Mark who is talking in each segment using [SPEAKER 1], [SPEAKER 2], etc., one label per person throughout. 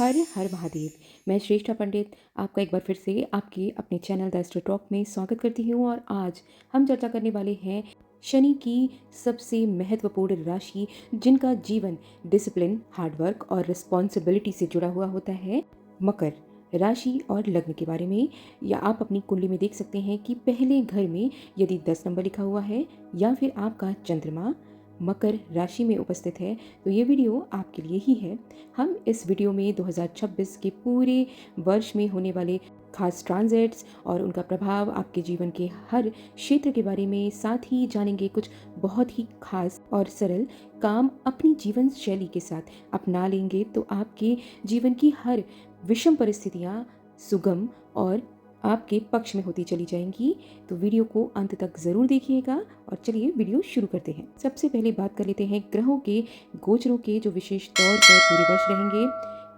[SPEAKER 1] हर हर महादेव। मैं श्रेष्ठा पंडित आपका एक बार फिर से आपके अपने चैनल द एस्ट्रो टॉक में स्वागत करती हूँ। और आज हम चर्चा करने वाले हैं शनि की सबसे महत्वपूर्ण राशि, जिनका जीवन डिसिप्लिन, हार्डवर्क और रिस्पॉन्सिबिलिटी से जुड़ा हुआ होता है, मकर राशि और लग्न के बारे में। या आप अपनी कुंडली में देख सकते हैं कि पहले घर में यदि 10 नंबर लिखा हुआ है या फिर आपका चंद्रमा मकर राशि में उपस्थित है, तो ये वीडियो आपके लिए ही है। हम इस वीडियो में 2026 के पूरे वर्ष में होने वाले खास ट्रांजिट्स और उनका प्रभाव आपके जीवन के हर क्षेत्र के बारे में, साथ ही जानेंगे कुछ बहुत ही खास और सरल काम अपनी जीवन शैली के साथ अपना लेंगे तो आपके जीवन की हर विषम परिस्थितियाँ सुगम और आपके पक्ष में होती चली जाएंगी। तो वीडियो को अंत तक ज़रूर देखिएगा। और चलिए वीडियो शुरू करते हैं। सबसे पहले बात कर लेते हैं ग्रहों के गोचरों के, जो विशेष तौर पर पूरे वर्ष रहेंगे।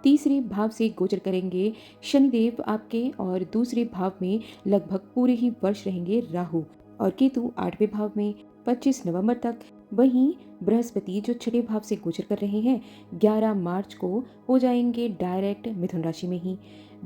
[SPEAKER 1] तीसरे भाव से गोचर करेंगे शनिदेव आपके, और दूसरे भाव में लगभग पूरे ही वर्ष रहेंगे राहु, और केतु 8वें भाव में 25 नवंबर तक। वहीं बृहस्पति जो 6ठे भाव से गोचर कर रहे हैं, 11 मार्च को हो जाएंगे डायरेक्ट मिथुन राशि में ही।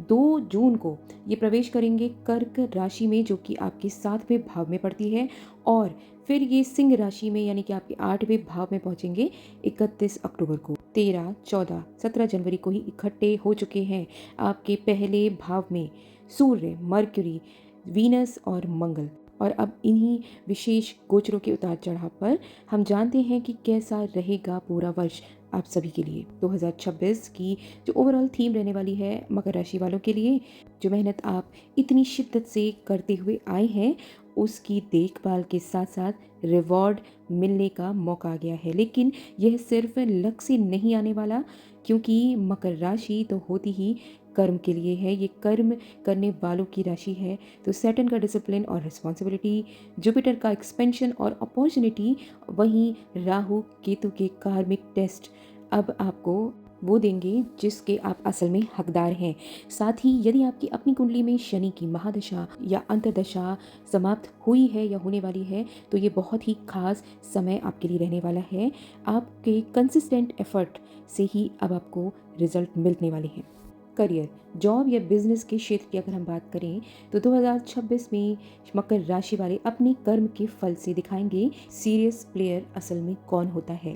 [SPEAKER 1] 2 जून को ये प्रवेश करेंगे कर्क राशि में, जो कि आपके 7वें भाव में पड़ती है, और फिर ये सिंह राशि में यानी कि आपके 8वें भाव में पहुंचेंगे 31 अक्टूबर को। 13, 14, 17 जनवरी को ही इकट्ठे हो चुके हैं आपके पहले भाव में सूर्य, मर्क्यूरी, वीनस और मंगल। और अब इन्हीं विशेष गोचरों के उतार चढ़ाव पर हम जानते हैं कि कैसा रहेगा पूरा वर्ष आप सभी के लिए। 2026 की जो ओवरऑल थीम रहने वाली है मकर राशि वालों के लिए, जो मेहनत आप इतनी शिद्दत से करते हुए आए हैं, उसकी देखभाल के साथ साथ रिवॉर्ड मिलने का मौका आ गया है। लेकिन यह सिर्फ लक से नहीं आने वाला, क्योंकि मकर राशि तो होती ही कर्म के लिए है, ये कर्म करने वालों की राशि है। तो सैटर्न का डिसिप्लिन और रिस्पॉन्सिबिलिटी, जुपिटर का एक्सपेंशन और अपॉर्चुनिटी, वहीं राहु केतु के कार्मिक टेस्ट अब आपको वो देंगे जिसके आप असल में हकदार हैं। साथ ही यदि आपकी अपनी कुंडली में शनि की महादशा या अंतर्दशा समाप्त हुई है या होने वाली है, तो ये बहुत ही खास समय आपके लिए रहने वाला है। आपके कंसिस्टेंट एफर्ट से ही अब आपको रिजल्ट मिलने वाले हैं। करियर, जॉब या बिजनेस के क्षेत्र की अगर हम बात करें, तो 2026 में मकर राशि वाले अपने कर्म के फल से दिखाएंगे सीरियस प्लेयर असल में कौन होता है।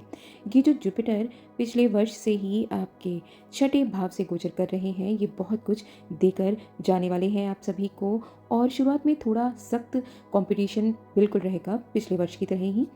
[SPEAKER 1] ये जो जुपिटर पिछले वर्ष से ही आपके 6ठे भाव से गोचर कर रहे हैं, ये बहुत कुछ देकर जाने वाले हैं आप सभी को। और शुरुआत में थोड़ा सख्त कंपटीशन बिल्कुल रहेगा, पिछले वर्ष की तरह ही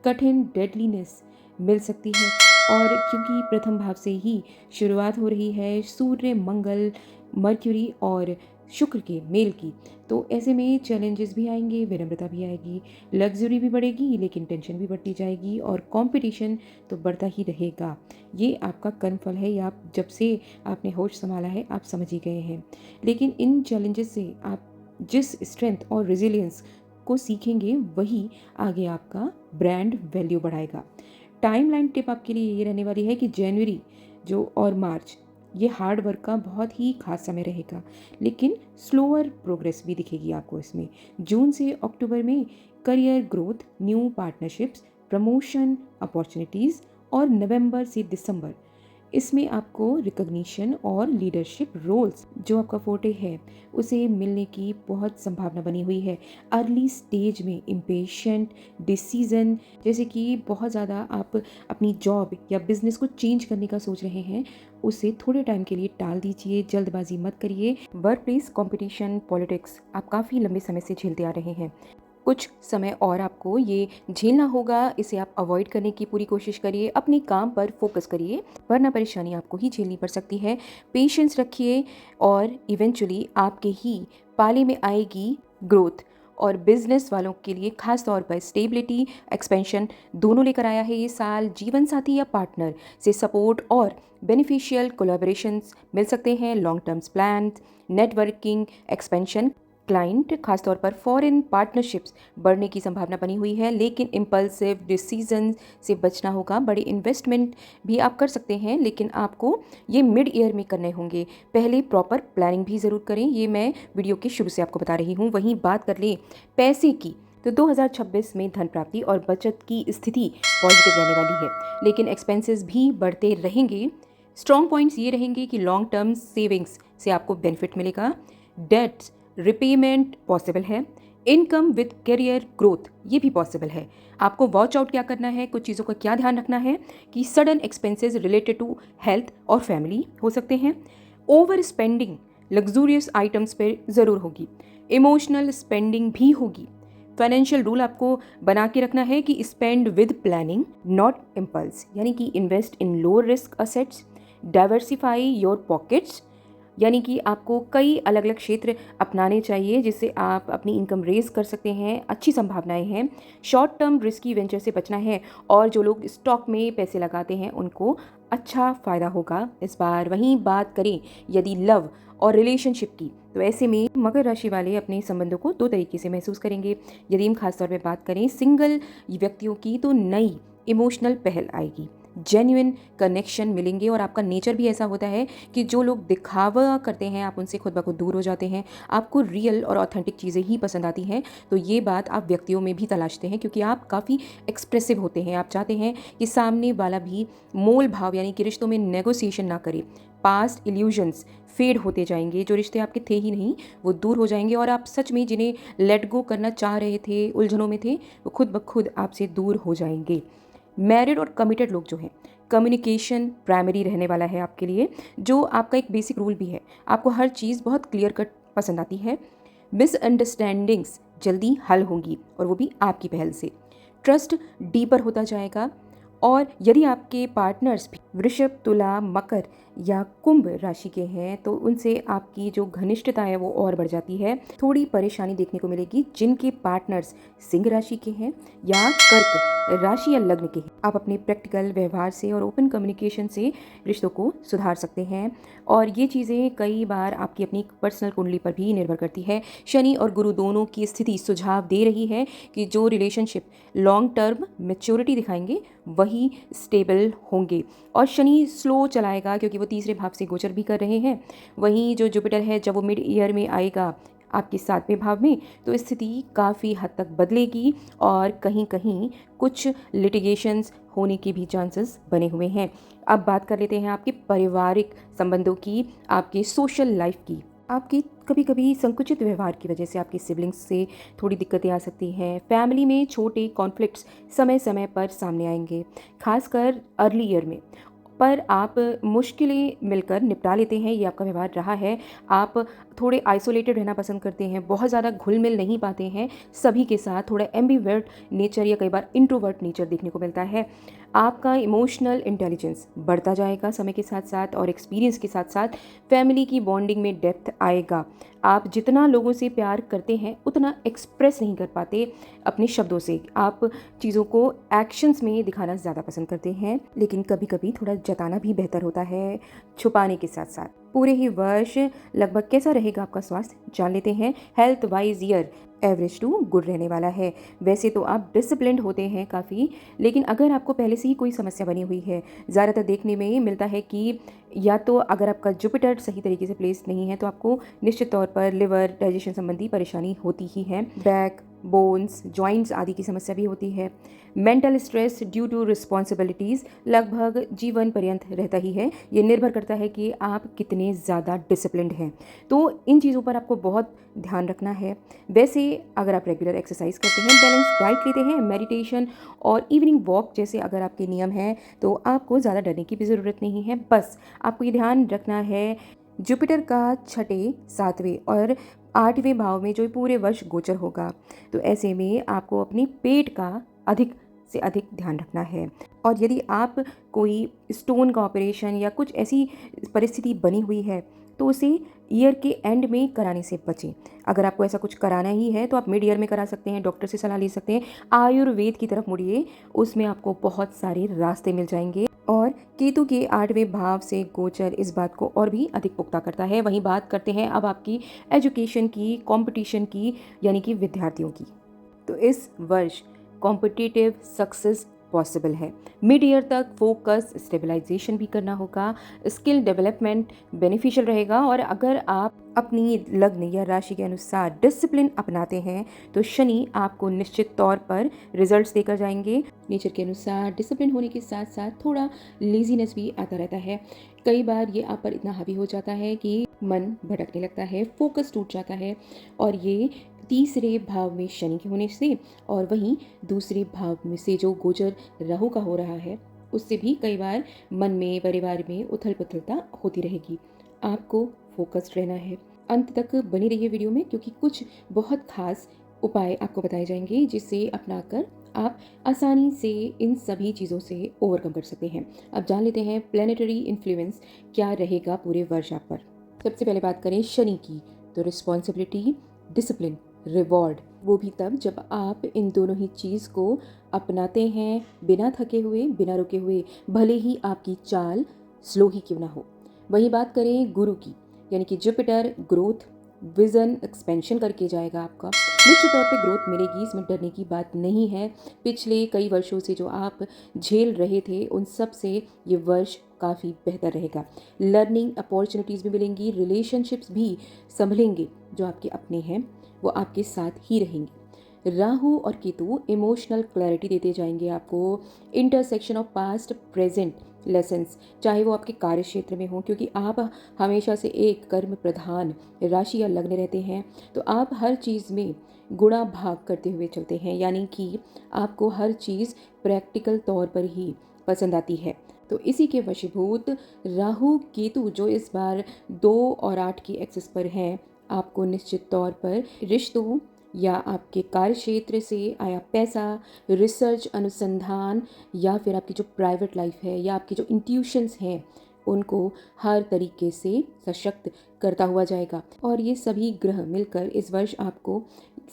[SPEAKER 1] कठिन डेडलीनेस मिल सकती है। और क्योंकि प्रथम भाव से ही शुरुआत हो रही है सूर्य, मंगल, मर्क्यूरी और शुक्र के मेल की, तो ऐसे में चैलेंजेस भी आएंगे, विनम्रता भी आएगी, लग्जरी भी बढ़ेगी, लेकिन टेंशन भी बढ़ती जाएगी, और कंपटीशन तो बढ़ता ही रहेगा। ये आपका कर्मफल है, या आप जब से आपने होश संभाला है आप समझ ही गए हैं। लेकिन इन चैलेंजेस से आप जिस स्ट्रेंथ और रेजिलियंस को सीखेंगे, वही आगे आपका ब्रांड वैल्यू बढ़ाएगा। टाइमलाइन टिप आपके लिए ये रहने वाली है कि जनवरी जो और मार्च, ये हार्ड वर्क का बहुत ही खास समय रहेगा, लेकिन स्लोअर प्रोग्रेस भी दिखेगी आपको इसमें। जून से अक्टूबर में career growth, new partnerships, promotion opportunities, और नवंबर से दिसंबर इसमें आपको रिकॉग्निशन और लीडरशिप रोल्स, जो आपका फोटे है, उसे मिलने की बहुत संभावना बनी हुई है। अर्ली स्टेज में इम्पेशेंट डिसीजन, जैसे कि बहुत ज़्यादा आप अपनी जॉब या बिजनेस को चेंज करने का सोच रहे हैं, उसे थोड़े टाइम के लिए टाल दीजिए, जल्दबाजी मत करिए। वर्क प्लेस कॉम्पिटिशन, पॉलिटिक्स आप काफ़ी लंबे समय से झेलते आ रहे हैं, कुछ समय और आपको ये झेलना होगा, इसे आप अवॉइड करने की पूरी कोशिश करिए, अपने काम पर फोकस करिए, वरना परेशानी आपको ही झेलनी पड़ सकती है। पेशेंस रखिए और इवेंचुअली आपके ही पाले में आएगी ग्रोथ। और बिजनेस वालों के लिए खास तौर पर स्टेबिलिटी, एक्सपेंशन दोनों लेकर आया है ये साल। जीवन साथी या पार्टनर से सपोर्ट और बेनिफिशियल कोलैबोरेशंस मिल सकते हैं। Long terms plan, networking, expansion, client खासतौर पर फॉरेन पार्टनरशिप्स बढ़ने की संभावना बनी हुई है, लेकिन इम्पल्सिव डिसीजन से बचना होगा। बड़े इन्वेस्टमेंट भी आप कर सकते हैं, लेकिन आपको ये मिड ईयर में करने होंगे। पहले प्रॉपर प्लानिंग भी ज़रूर करें, ये मैं वीडियो के शुरू से आपको बता रही हूँ। वहीं बात कर लें पैसे की, तो 2026 में धन प्राप्ति और बचत की स्थिति पॉजिटिव रहने वाली है, लेकिन एक्सपेंसेस भी बढ़ते रहेंगे। स्ट्रॉन्ग पॉइंट्स ये रहेंगे कि लॉन्ग टर्म सेविंग्स से आपको बेनिफिट मिलेगा, डेट्स रिपेमेंट पॉसिबल है, इनकम विद करियर ग्रोथ ये भी पॉसिबल है। आपको वॉच आउट क्या करना है, कुछ चीज़ों का क्या ध्यान रखना है कि sudden expenses related to health और फैमिली हो सकते हैं। ओवर स्पेंडिंग लग्जूरियस आइटम्स पे ज़रूर होगी, इमोशनल स्पेंडिंग भी होगी। फाइनेंशियल रूल आपको बना के रखना है कि spend with planning not impulse, यानी कि invest in low risk assets, diversify your pockets, यानी कि आपको कई अलग अलग क्षेत्र अपनाने चाहिए जिससे आप अपनी इनकम रेज कर सकते हैं, अच्छी संभावनाएं हैं। शॉर्ट टर्म रिस्की वेंचर से बचना है और जो लोग स्टॉक में पैसे लगाते हैं उनको अच्छा फ़ायदा होगा इस बार। वहीं बात करें यदि लव और रिलेशनशिप की, तो ऐसे में मकर राशि वाले अपने संबंधों को दो तरीके से महसूस करेंगे। यदि हम खासतौर पर बात करें सिंगल व्यक्तियों की, तो नई इमोशनल पहल आएगी, जेन्युइन कनेक्शन मिलेंगे और आपका नेचर भी ऐसा होता है कि जो लोग दिखावा करते हैं आप उनसे खुद ब खुद दूर हो जाते हैं। आपको रियल और ऑथेंटिक चीज़ें ही पसंद आती हैं। तो ये बात आप व्यक्तियों में भी तलाशते हैं क्योंकि आप काफ़ी एक्सप्रेसिव होते हैं। आप चाहते हैं कि सामने वाला भी मोल भाव यानी कि रिश्तों में नेगोशिएशन ना करे। पास्ट इल्यूजन्स फेड होते जाएंगे, जो रिश्ते आपके थे ही नहीं वो दूर हो जाएंगे और आप सच में जिन्हें लेट गो करना चाह रहे थे, उलझनों में थे, वो खुद ब खुद आपसे दूर हो जाएंगे। मैरिड और कमिटेड लोग जो हैं, कम्युनिकेशन प्राइमरी रहने वाला है आपके लिए, जो आपका एक बेसिक रूल भी है। आपको हर चीज़ बहुत क्लियर कट पसंद आती है। मिसअंडरस्टैंडिंग्स जल्दी हल होंगी और वो भी आपकी पहल से। ट्रस्ट डीपर होता जाएगा। और यदि आपके पार्टनर्स भी वृषभ, तुला, मकर या कुंभ राशि के हैं तो उनसे आपकी जो घनिष्ठता है वो और बढ़ जाती है। थोड़ी परेशानी देखने को मिलेगी जिनके पार्टनर्स सिंह राशि के हैं या कर्क राशि या लग्न के हैं। आप अपने प्रैक्टिकल व्यवहार से और ओपन कम्युनिकेशन से रिश्तों को सुधार सकते हैं और ये चीज़ें कई बार आपकी अपनी पर्सनल कुंडली पर भी निर्भर करती है। शनि और गुरु दोनों की स्थिति सुझाव दे रही है कि जो रिलेशनशिप लॉन्ग टर्म मैच्योरिटी दिखाएंगे वही स्टेबल होंगे। और शनि स्लो चलाएगा क्योंकि वो तीसरे भाव से गोचर भी कर रहे हैं। वहीं जो जुपिटर है जब वो मिड ईयर में आएगा आपके 7वें भाव में, तो स्थिति काफ़ी हद तक बदलेगी और कहीं कहीं कुछ लिटिगेशंस होने के भी चांसेस बने हुए हैं। अब बात कर लेते हैं आपके पारिवारिक संबंधों की, आपके सोशल लाइफ की। आपकी कभी कभी संकुचित व्यवहार की वजह से आपकी सिबलिंग्स से थोड़ी दिक्कतें आ सकती हैं। फैमिली में छोटे कॉन्फ्लिक्ट्स समय समय पर सामने आएंगे, खासकर अर्ली ईयर में, पर आप मुश्किलें मिलकर निपटा लेते हैं। ये आपका व्यवहार रहा है। आप थोड़े आइसोलेटेड रहना पसंद करते हैं, बहुत ज़्यादा घुल मिल नहीं पाते हैं सभी के साथ, थोड़ा एम्बीवर्ट नेचर या कई बार इंट्रोवर्ट नेचर देखने को मिलता है। आपका इमोशनल इंटेलिजेंस बढ़ता जाएगा समय के साथ साथ और एक्सपीरियंस के साथ साथ फैमिली की बॉन्डिंग में डेप्थ आएगा। आप जितना लोगों से प्यार करते हैं उतना एक्सप्रेस नहीं कर पाते अपने शब्दों से। आप चीज़ों को एक्शंस में दिखाना ज़्यादा पसंद करते हैं, लेकिन कभी कभी थोड़ा जताना भी बेहतर होता है छुपाने के साथ साथ। पूरे ही वर्ष लगभग कैसा रहेगा आपका स्वास्थ्य जान लेते हैं। Health wise year average to good रहने वाला है। वैसे तो आप डिसिप्लिन्ड होते हैं काफ़ी, लेकिन अगर आपको पहले से ही कोई समस्या बनी हुई है, ज़्यादातर देखने में मिलता है कि या तो अगर आपका जुपिटर सही तरीके से प्लेस नहीं है तो आपको निश्चित तौर पर लिवर डाइजेशन संबंधी परेशानी होती ही है। बैक, बोन्स, जॉइंट्स आदि की समस्या भी होती है। Mental stress due to responsibilities लगभग जीवन पर्यंत रहता ही है। ये निर्भर करता है कि आप कितने ज़्यादा डिसिप्लिन्ड हैं, तो इन चीज़ों पर आपको बहुत ध्यान रखना है। वैसे अगर आप रेगुलर एक्सरसाइज करते हैं, बैलेंस डाइट लेते हैं, मेडिटेशन और इवनिंग वॉक जैसे अगर आपके नियम हैं तो आपको ज़्यादा डरने की भी ज़रूरत नहीं है। बस आपको ये ध्यान रखना है जुपिटर का 6, 7वें और 8वें भाव में जो पूरे वर्ष गोचर होगा, तो ऐसे में आपको अपने पेट का अधिक से अधिक ध्यान रखना है। और यदि आप कोई स्टोन का ऑपरेशन या कुछ ऐसी परिस्थिति बनी हुई है तो उसे ईयर के एंड में कराने से बचें। अगर आपको ऐसा कुछ कराना ही है तो आप मिड ईयर में करा सकते हैं, डॉक्टर से सलाह ले सकते हैं। आयुर्वेद की तरफ मुड़िए, उसमें आपको बहुत सारे रास्ते मिल जाएंगे। और केतु के 8वें भाव से गोचर इस बात को और भी अधिक पुख्ता करता है। वहीं बात करते हैं अब आपकी एजुकेशन की, कंपटीशन की, यानी कि विद्यार्थियों की। तो इस वर्ष कॉम्पिटिटिव सक्सेस पॉसिबल है। मिड ईयर तक फोकस स्टेबलाइजेशन भी करना होगा, स्किल डेवलपमेंट बेनिफिशियल रहेगा। और अगर आप अपनी लग्न या राशि के अनुसार डिसिप्लिन अपनाते हैं तो शनि आपको निश्चित तौर पर रिजल्ट्स देकर जाएंगे। नेचर के अनुसार डिसिप्लिन होने के साथ साथ थोड़ा लेजीनेस भी आता रहता है। कई बार ये आप पर इतना हावी हो जाता है कि मन भटकने लगता है, फोकस टूट जाता है। और ये तीसरे भाव में शनि के होने से और वहीं दूसरे भाव में से जो गोचर राहु का हो रहा है उससे भी कई बार मन में, परिवार में उथल पुथलता होती रहेगी। आपको फोकस्ड रहना है। अंत तक बनी रहिए वीडियो में, क्योंकि कुछ बहुत खास उपाय आपको बताए जाएंगे जिससे अपनाकर आप आसानी से इन सभी चीज़ों से ओवरकम कर सकते हैं। अब जान लेते हैं प्लेनेटरी इन्फ्लुएंस क्या रहेगा पूरे वर्ष आप पर। सबसे पहले बात करें शनि की, तो रिस्पॉन्सिबिलिटी, डिसिप्लिन, रिवॉर्ड, वो भी तब जब आप इन दोनों ही चीज़ को अपनाते हैं बिना थके हुए, बिना रुके हुए, भले ही आपकी चाल स्लो ही क्यों ना हो। वही बात करें गुरु की, यानी कि जुपिटर ग्रोथ, विजन एक्सपेंशन करके जाएगा आपका। निश्चित तौर पे ग्रोथ मिलेगी, इसमें डरने की बात नहीं है। पिछले कई वर्षों से जो आप झेल रहे थे उन सब से ये वर्ष काफ़ी बेहतर रहेगा। लर्निंग अपॉर्चुनिटीज़ भी मिलेंगी, रिलेशनशिप्स भी संभलेंगे, जो आपके अपने हैं वो आपके साथ ही रहेंगे। राहु और केतु इमोशनल क्लैरिटी देते जाएंगे आपको, intersection of past present lessons, चाहे वो आपके कार्य क्षेत्र में हो, क्योंकि आप हमेशा से एक कर्म प्रधान राशि या लग्न रहते हैं, तो आप हर चीज़ में गुणा भाग करते हुए चलते हैं, यानी कि आपको हर चीज़ प्रैक्टिकल तौर पर ही पसंद आती है। तो इसी के वशीभूत राहु केतु जो इस बार 2 और 8 की एक्सिस पर हैं, आपको निश्चित तौर पर रिश्तों या आपके कार्य क्षेत्र से आया पैसा, रिसर्च अनुसंधान, या फिर आपकी जो प्राइवेट लाइफ है या आपकी जो इंट्यूशंस हैं उनको हर तरीके से सशक्त करता हुआ जाएगा। और ये सभी ग्रह मिलकर इस वर्ष आपको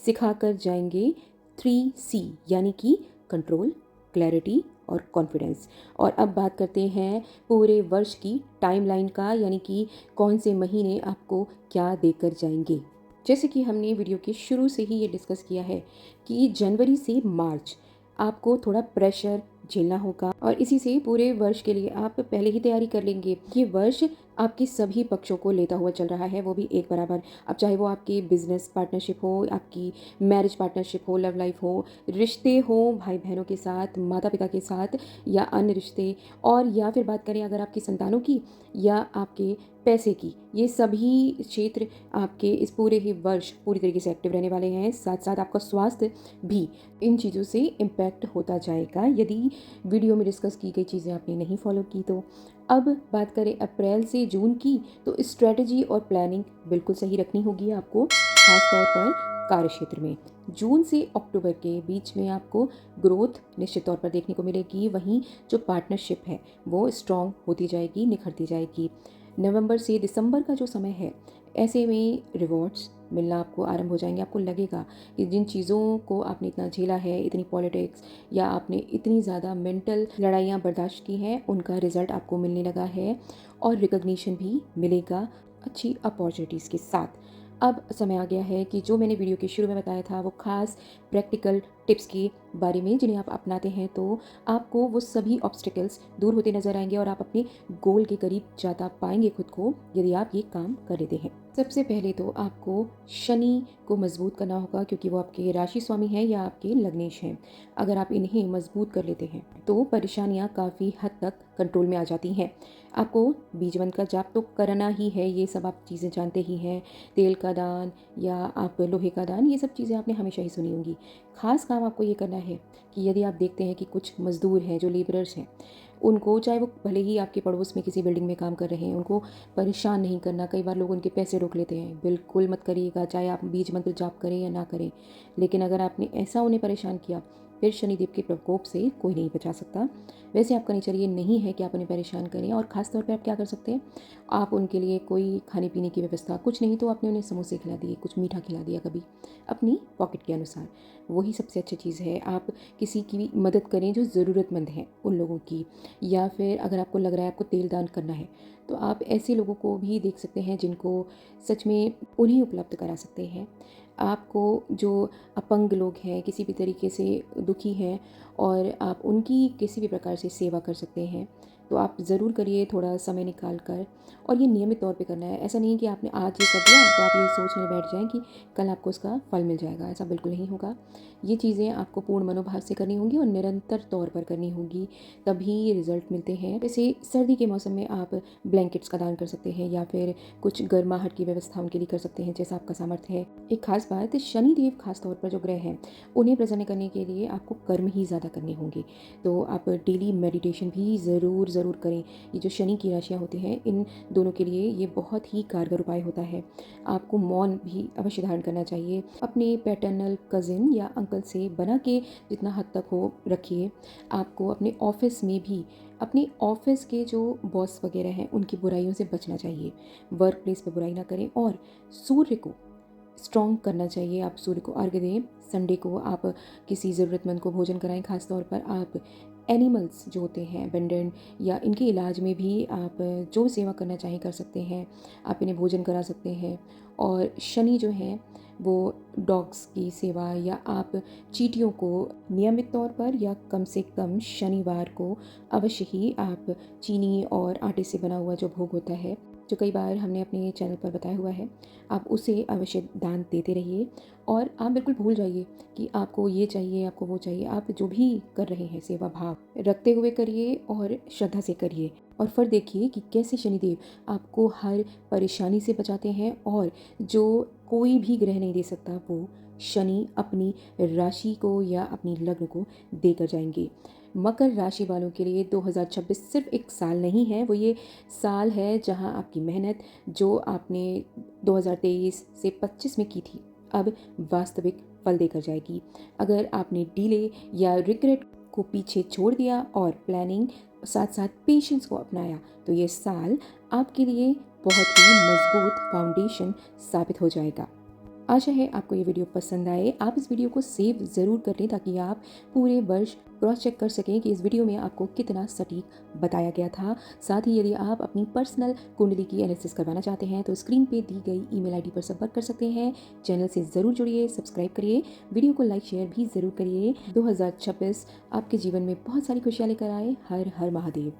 [SPEAKER 1] सिखाकर जाएंगे 3C, यानी कि कंट्रोल, क्लैरिटी और कॉन्फिडेंस। और अब बात करते हैं पूरे वर्ष की टाइमलाइन का, यानी कि कौन से महीने आपको क्या देकर जाएंगे। जैसे कि हमने वीडियो के शुरू से ही ये डिस्कस किया है कि जनवरी से मार्च आपको थोड़ा प्रेशर झेलना होगा, और इसी से पूरे वर्ष के लिए आप पहले ही तैयारी कर लेंगे। ये वर्ष आपके सभी पक्षों को लेता हुआ चल रहा है, वो भी एक बराबर। अब चाहे वो आपकी बिजनेस पार्टनरशिप हो, आपकी मैरिज पार्टनरशिप हो, लव लाइफ हो, रिश्ते हो भाई बहनों के साथ, माता पिता के साथ, या अन्य रिश्ते, और या फिर बात करें अगर आपकी संतानों की या आपके पैसे की, ये सभी क्षेत्र आपके इस पूरे ही वर्ष पूरी तरीके से एक्टिव रहने वाले हैं। साथ साथ आपका स्वास्थ्य भी इन चीज़ों से इम्पैक्ट होता जाएगा यदि वीडियो में डिस्कस की गई चीज़ें आपने नहीं फॉलो की तो। अब बात करें अप्रैल से जून की, तो स्ट्रेटजी और प्लानिंग बिल्कुल सही रखनी होगी आपको, खासतौर पर कार्य क्षेत्र में। जून से अक्टूबर के बीच में आपको ग्रोथ निश्चित तौर पर देखने को मिलेगी, वहीं जो पार्टनरशिप है वो स्ट्रॉन्ग होती जाएगी, निखरती जाएगी। नवंबर से दिसंबर का जो समय है, ऐसे में रिवॉर्ड्स मिलना आपको आरंभ हो जाएंगे। आपको लगेगा कि जिन चीज़ों को आपने इतना झेला है, इतनी पॉलिटिक्स या आपने इतनी ज़्यादा मेंटल लड़ाइयाँ बर्दाश्त की हैं, उनका रिजल्ट आपको मिलने लगा है और रिकग्निशन भी मिलेगा अच्छी अपॉर्चुनिटीज़ के साथ। अब समय आ गया है कि जो मैंने वीडियो के शुरू में बताया था वो खास प्रैक्टिकल टिप्स के बारे में, जिन्हें आप अपनाते हैं तो आपको वो सभी ऑब्स्टिकल्स दूर होते नजर आएंगे और आप अपने गोल के करीब जाता पाएंगे खुद को, यदि आप ये काम कर लेते हैं। सबसे पहले तो आपको शनि को मजबूत करना होगा, क्योंकि वो आपके राशि स्वामी हैं या आपके लग्नेश हैं। अगर आप इन्हें मजबूत कर लेते हैं तो परेशानियां काफ़ी हद तक कंट्रोल में आ जाती हैं। आपको बीज मंत्र का जाप तो करना ही है, ये सब आप चीज़ें जानते ही हैं। तेल का दान या आप लोहे का दान, ये सब चीज़ें आपने हमेशा ही सुनी होंगी। खास काम आपको ये करना है कि यदि आप देखते हैं कि कुछ मजदूर हैं जो लेबरर्स हैं, उनको, चाहे वो भले ही आपके पड़ोस में किसी बिल्डिंग में काम कर रहे हैं, उनको परेशान नहीं करना। कई बार लोग उनके पैसे रोक लेते हैं, बिल्कुल मत करिएगा, चाहे आप बीज मंत्र जाप करें या ना करें। लेकिन अगर आपने ऐसा उन्हें परेशान किया, फिर शनिदेव के प्रकोप से कोई नहीं बचा सकता। वैसे आपका नेचर ये नहीं है कि आप उन्हें परेशान करें। और ख़ास तौर पे आप क्या कर सकते हैं, आप उनके लिए कोई खाने पीने की व्यवस्था, कुछ नहीं तो आपने उन्हें समोसे खिला दिए, कुछ मीठा खिला दिया कभी, अपनी पॉकेट के अनुसार, वही सबसे अच्छी चीज़ है। आप किसी की भी मदद करें जो ज़रूरतमंद हैं उन लोगों की, या फिर अगर आपको लग रहा है आपको तेल दान करना है तो आप ऐसे लोगों को भी देख सकते हैं जिनको सच में उन्हें उपलब्ध करा सकते हैं। आपको जो अपंग लोग हैं, किसी भी तरीके से दुखी हैं, और आप उनकी किसी भी प्रकार से सेवा कर सकते हैं। तो आप ज़रूर करिए थोड़ा समय निकाल कर, और ये नियमित तौर पे करना है। ऐसा नहीं कि आपने आज ये कर दिया तो आप ये सोचने बैठ जाएँ कि कल आपको उसका फल मिल जाएगा, ऐसा बिल्कुल नहीं होगा। ये चीज़ें आपको पूर्ण मनोभाव से करनी होंगी और निरंतर तौर पर करनी होगी, तभी रिज़ल्ट मिलते हैं। जैसे सर्दी के मौसम में आप ब्लैंकेट्स का दान कर सकते हैं या फिर कुछ गर्माहट की व्यवस्था उनके लिए कर सकते हैं, जैसा आपका सामर्थ्य है। एक खास बात, शनिदेव खास तौर पर जो ग्रह हैं, उन्हें प्रसन्न करने के लिए आपको कर्म ही ज़्यादा करने होंगे। तो आप डेली मेडिटेशन भी ज़रूर करें। ये जो शनि की राशियाँ होती हैं, इन दोनों के लिए ये बहुत ही कारगर उपाय होता है। आपको मौन भी अवश्य धारण करना चाहिए। अपने पैटर्नल कज़िन या अंकल से बना के जितना हद तक हो रखिए। आपको अपने ऑफिस में भी अपने ऑफिस के जो बॉस वगैरह हैं, उनकी बुराइयों से बचना चाहिए। वर्क प्लेस पर बुराई ना करें, और सूर्य को स्ट्रॉन्ग करना चाहिए। आप सूर्य को अर्घ्य दें। संडे को आप किसी ज़रूरतमंद को भोजन कराएं। खास तौर पर आप एनिमल्स जो होते हैं अबेंडन्ड, या इनके इलाज में भी आप जो सेवा करना चाहें कर सकते हैं। आप इन्हें भोजन करा सकते हैं। और शनि जो है वो डॉग्स की सेवा, या आप चींटियों को नियमित तौर पर या कम से कम शनिवार को अवश्य ही आप चीनी और आटे से बना हुआ जो भोग होता है, जो कई बार हमने अपने चैनल पर बताया हुआ है, आप उसे अवश्य दान देते रहिए। और आप बिल्कुल भूल जाइए कि आपको ये चाहिए, आपको वो चाहिए। आप जो भी कर रहे हैं सेवा भाव रखते हुए करिए और श्रद्धा से करिए, और फिर देखिए कि कैसे शनिदेव आपको हर परेशानी से बचाते हैं, और जो कोई भी ग्रह नहीं दे सकता वो शनि अपनी राशि को या अपनी लग्न को देकर जाएंगे। मकर राशि वालों के लिए 2026 सिर्फ एक साल नहीं है, वो ये साल है जहां आपकी मेहनत जो आपने 2023 से 25 में की थी, अब वास्तविक फल देकर जाएगी। अगर आपने डिले या रिग्रेट को पीछे छोड़ दिया और प्लानिंग साथ साथ पेशेंस को अपनाया, तो ये साल आपके लिए बहुत ही मजबूत फाउंडेशन साबित हो जाएगा। आशा है आपको ये वीडियो पसंद आए। आप इस वीडियो को सेव ज़रूर कर लें, ताकि आप पूरे वर्ष क्रॉस चेक कर सकें कि इस वीडियो में आपको कितना सटीक बताया गया था। साथ ही यदि आप अपनी पर्सनल कुंडली की एनालिसिस करवाना चाहते हैं तो स्क्रीन पे दी गई ईमेल आईडी पर संपर्क कर सकते हैं। चैनल से ज़रूर जुड़िए, सब्सक्राइब करिए, वीडियो को लाइक शेयर भी ज़रूर करिए। 2026 आपके जीवन में बहुत सारी खुशियाँ लेकर आए। हर हर महादेव।